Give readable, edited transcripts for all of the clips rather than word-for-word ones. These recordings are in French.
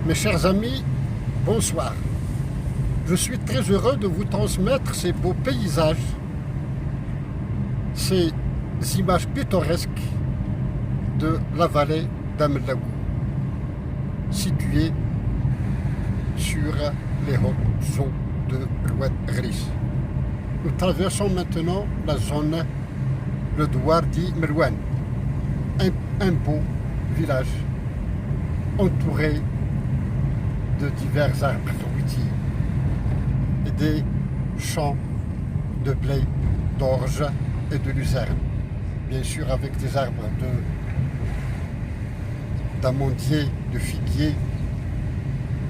Mes chers amis, bonsoir. Je suis très heureux de vous transmettre ces beaux paysages, ces images pittoresques de la vallée d'Amlaou, située sur les hautes eaux de l'Oued Gris. Nous traversons maintenant la zone, le douar dit Merouane, un beau village entouré de divers arbres fruitiers et des champs de blé, d'orge et de luzerne, bien sûr avec des arbres d'amandiers, de figuiers,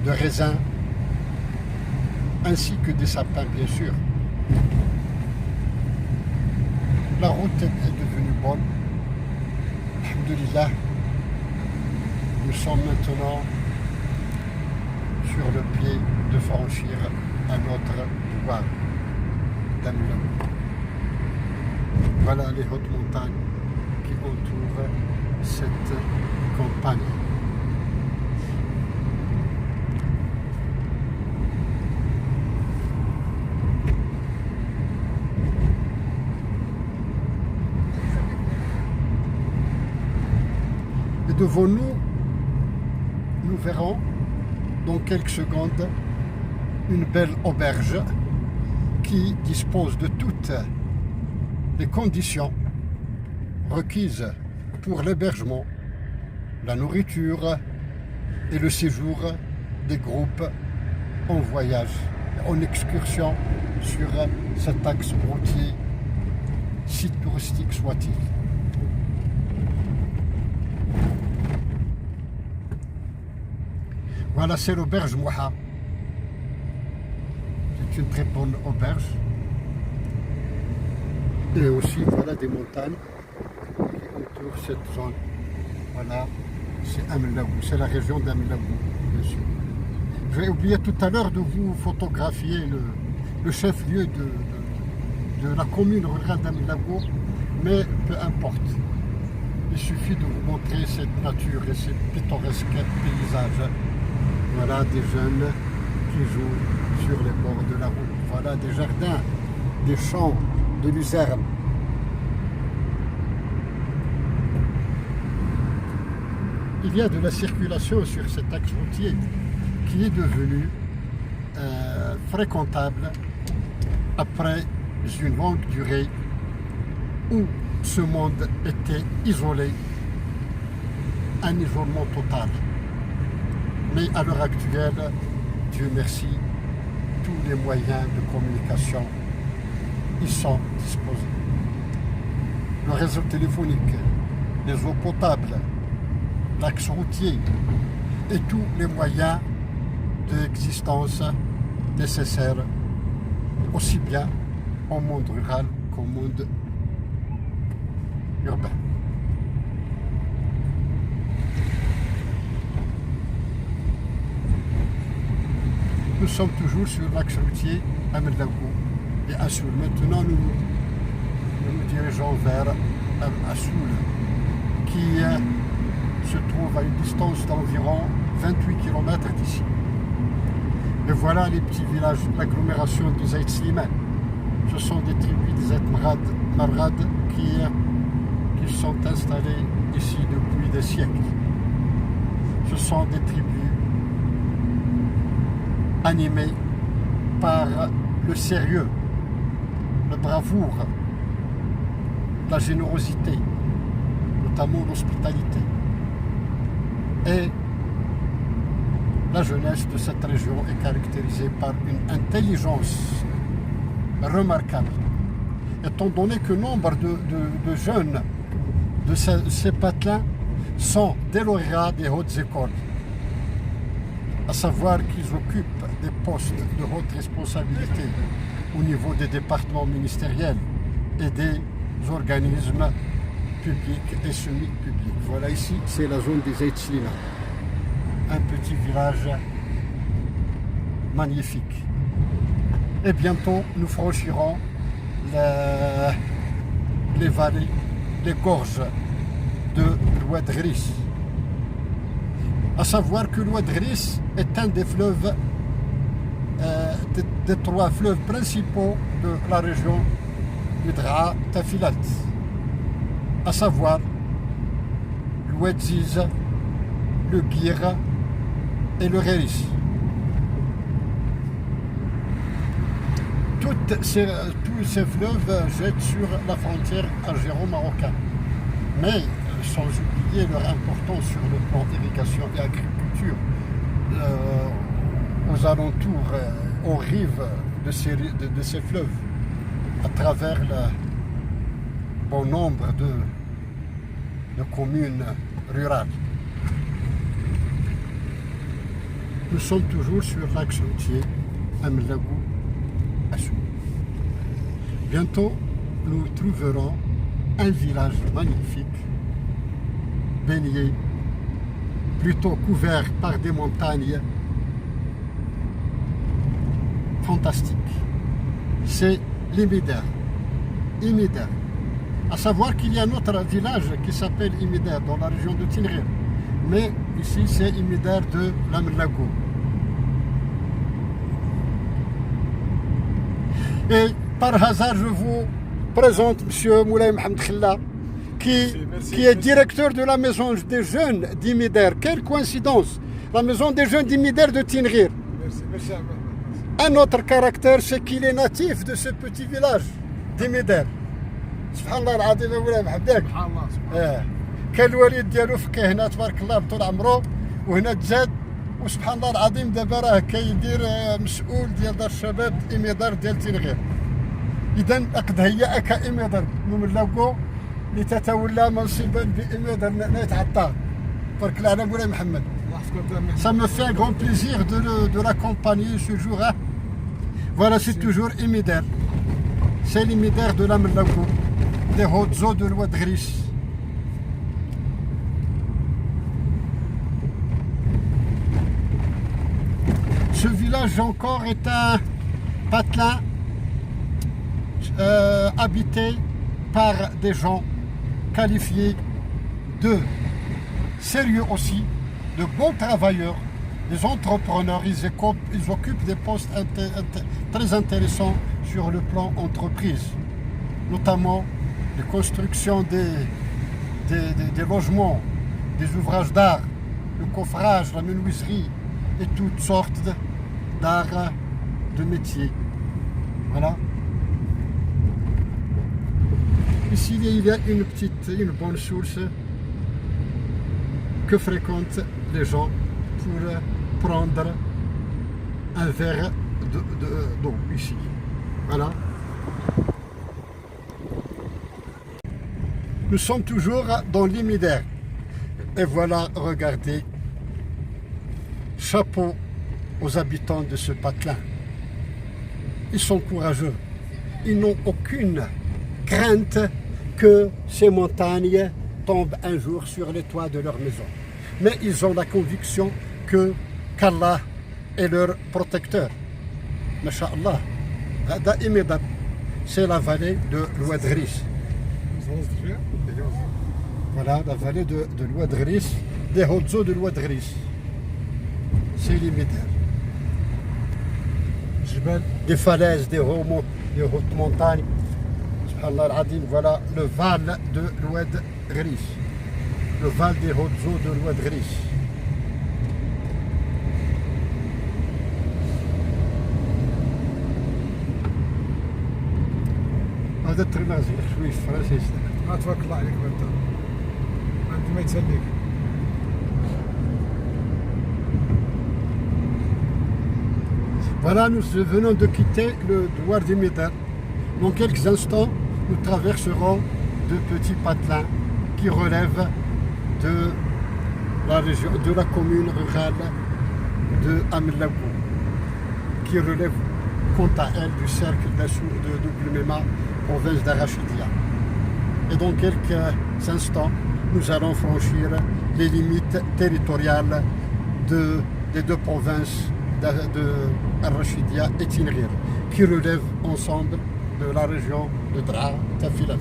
de raisins, ainsi que des sapins, bien sûr. La route est devenue bonne. Alhamdulillah, nous sommes maintenant sur le pied de franchir un autre douar d'Amlaou. Voilà les hautes montagnes qui entourent cette campagne. Et devant nous, nous verrons dans quelques secondes une belle auberge qui dispose de toutes les conditions requises pour l'hébergement, la nourriture et le séjour des groupes en voyage, en excursion sur cet axe routier, si touristique soit-il. Voilà, c'est l'auberge Mouha. C'est une très bonne auberge. Et aussi, voilà des montagnes qui entourent cette zone. Voilà, c'est Amlaou, c'est la région d'Amlaou, bien sûr. J'ai oublié tout à l'heure de vous photographier le chef-lieu de la commune rurale d'Amlaou, mais peu importe. Il suffit de vous montrer cette nature et ces pittoresques paysages. Voilà des jeunes qui jouent sur les bords de la route. Voilà des jardins, des champs de luzerne. Il y a de la circulation sur cet axe routier qui est devenu fréquentable après une longue durée où ce monde était isolé, un isolement total. Mais à l'heure actuelle, Dieu merci, tous les moyens de communication y sont disposés. Le réseau téléphonique, les eaux potables, l'axe routier et tous les moyens d'existence nécessaires, aussi bien au monde rural qu'au monde urbain. Nous sommes toujours sur l'axe routier Amlaou et Assoul. Maintenant, nous nous dirigeons vers Assoul, qui se trouve à une distance d'environ 28 km d'ici. Et voilà les petits villages de l'agglomération de Zaït Slimane. Ce sont des tribus des Zaït Marad qui sont installées ici depuis des siècles. Ce sont des tribus animés par le sérieux, la bravoure, la générosité, notamment l'hospitalité. Et la jeunesse de cette région est caractérisée par une intelligence remarquable. Étant donné que nombre de jeunes de ces patelins sont des lauréats des hautes écoles, à savoir qu'ils occupent des postes de haute responsabilité au niveau des départements ministériels et des organismes publics et semi-publics. Voilà, ici, c'est la zone des Zaït Slimane, un petit village magnifique. Et bientôt, nous franchirons les vallées, les gorges de l'Oued Gris. À savoir que l'Oued Ghris est un des fleuves, des 3 fleuves principaux de la région du Draa Tafilat. À savoir l'Oued Ziz, le Gir et le Gheris. Tous ces fleuves jettent sur la frontière algéro-marocaine, mais sans oublier leur importance sur le plan irrigation et agriculture aux alentours, aux rives de ces fleuves, à travers le bon nombre de communes rurales. Nous sommes toujours sur l'axe routier Amlagou-Assou. Bientôt, nous trouverons un village magnifique, baigné, plutôt couvert par des montagnes fantastiques. C'est l'Imider. Imider. À savoir qu'il y a un autre village qui s'appelle Imider dans la région de Tinghir. Mais ici, c'est Imider de l'Amlagou. Et par hasard, je vous présente M. Moulay Mohamed Khilla, qui est directeur de la maison des jeunes d'Imider. Quelle coïncidence! La maison des jeunes d'Imider de Tinghir. Merci. Un autre caractère, c'est qu'il est natif de ce petit village d'Imider. Subhanallah العظيم يا مولاي محمد ياك. سبحان الله. كان الوالد ديالو فقيه هنا تبارك الله طول عمره وهنا تزاد وسبحان الله العظيم دابا راه كيدير مسؤول ديال دار الشباب إميدار ديال تنغير. إذا قد هيأك إميدار مملكو لتتولى منصبا بإميدار نتعطى. تبارك الله على مولاي محمد. Ça me fait un grand plaisir de l'accompagner ce jour. Hein. Voilà, c'est toujours Imider. C'est l'Imider de l'Amlagou, des hautes eaux de l'Oued Ghris. Ce village encore est un patelin habité par des gens qualifiés de sérieux aussi, de bons travailleurs, des entrepreneurs. Ils occupent des postes très intéressants sur le plan entreprise, notamment la construction des logements, des ouvrages d'art, le coffrage, la menuiserie et toutes sortes d'arts de métiers. Voilà. Ici, il y a une bonne source que fréquentent les gens pour prendre un verre d'eau ici. Voilà. Nous sommes toujours dans l'Imider. Et voilà, regardez. Chapeau aux habitants de ce patelin. Ils sont courageux. Ils n'ont aucune crainte que ces montagnes tombent un jour sur les toits de leur maison. Mais ils ont la conviction qu'Allah est leur protecteur. Masha'Allah. C'est la vallée de l'Oued Ghris. Voilà, la vallée de l'Oued Ghris, des hautes eaux de l'Oued Ghris. C'est l'Imider. Des falaises, des hautes montagnes. Subhanallah al-Adim, voilà le val de l'Oued Ghris. Le val des hautes eaux de l'Oued Ghris. هذا الترنازي شوي فرنسي. ما تبارك الله عليك انت. انت ما يتسليك. Voilà, nous venons de quitter le douar d'Imider. Dans quelques instants, nous traverserons de petits patelins qui relèvent de la région, de la commune rurale de Amlagou, qui relève quant à elle du cercle d'Assour de Doublemema, province d'Arachidia. Et dans quelques instants, nous allons franchir les limites territoriales des deux provinces de Arachidia et Tinghir, qui relèvent ensemble de la région de Draa Tafilat.